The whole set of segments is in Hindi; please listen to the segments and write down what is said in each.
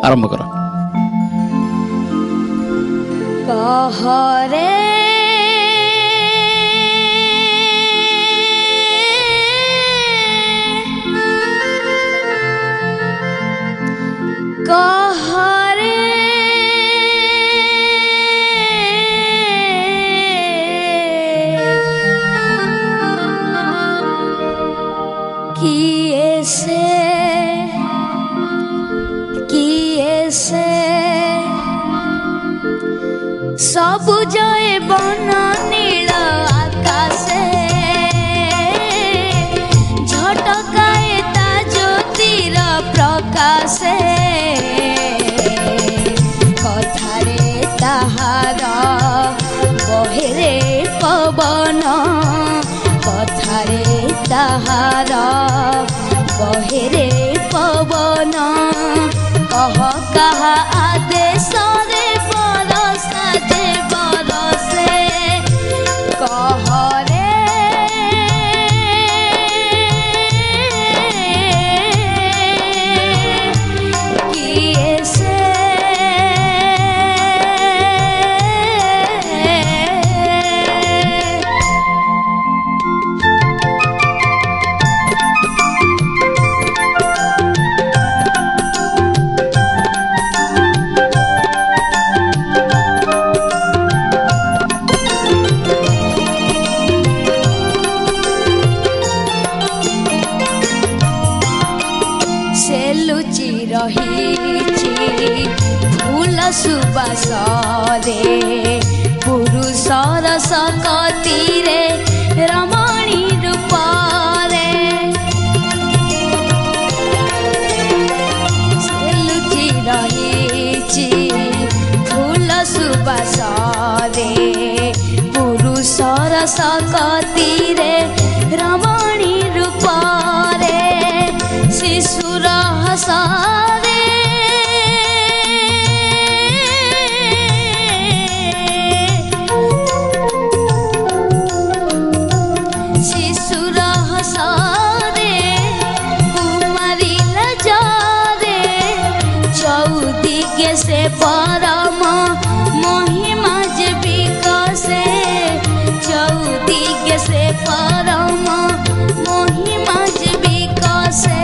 आरंभ कर। कहरे कहरे किए से सबुजए बन नील आकाशे झटकाए ता ज्योतिर प्रकाशे कथारे ताहार बहेरे पवन कथारे ताहार बहेरे पवन कह कहा आदेश रे बरसा दे बरसे कहरे किए से लुचि रही फूल सुबास रे पुरुषर सकती रे रमणी रूप रे लुचि रही फूल सुबास रे पुरुषर सकती रे रमणी रूप रे शिशुर हसारे शिशुर हसारे कुमारी लजारे चौदिगे से परम महिमा जे विकसे चौदिगे से परम महिमा जे विकसे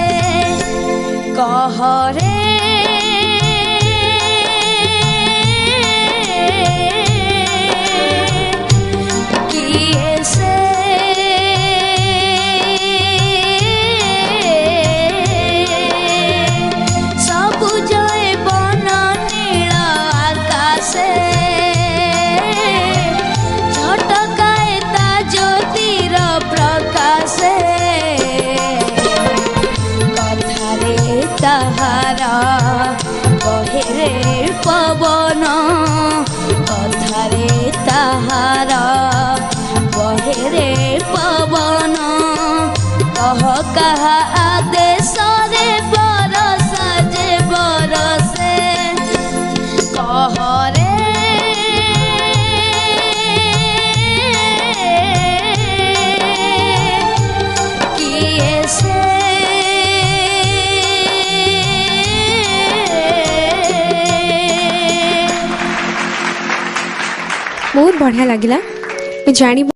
कहरे किए से सबुजए बन नील आकाशे झटकाए ता ज्योतिर प्रकाशे ताहार बहेरे पवन कथारे ताहार बहेरे पवन कह कहा आदेश रे बरसा जे बरसे कहरे किए से बहुत बढ़िया लगिला जानी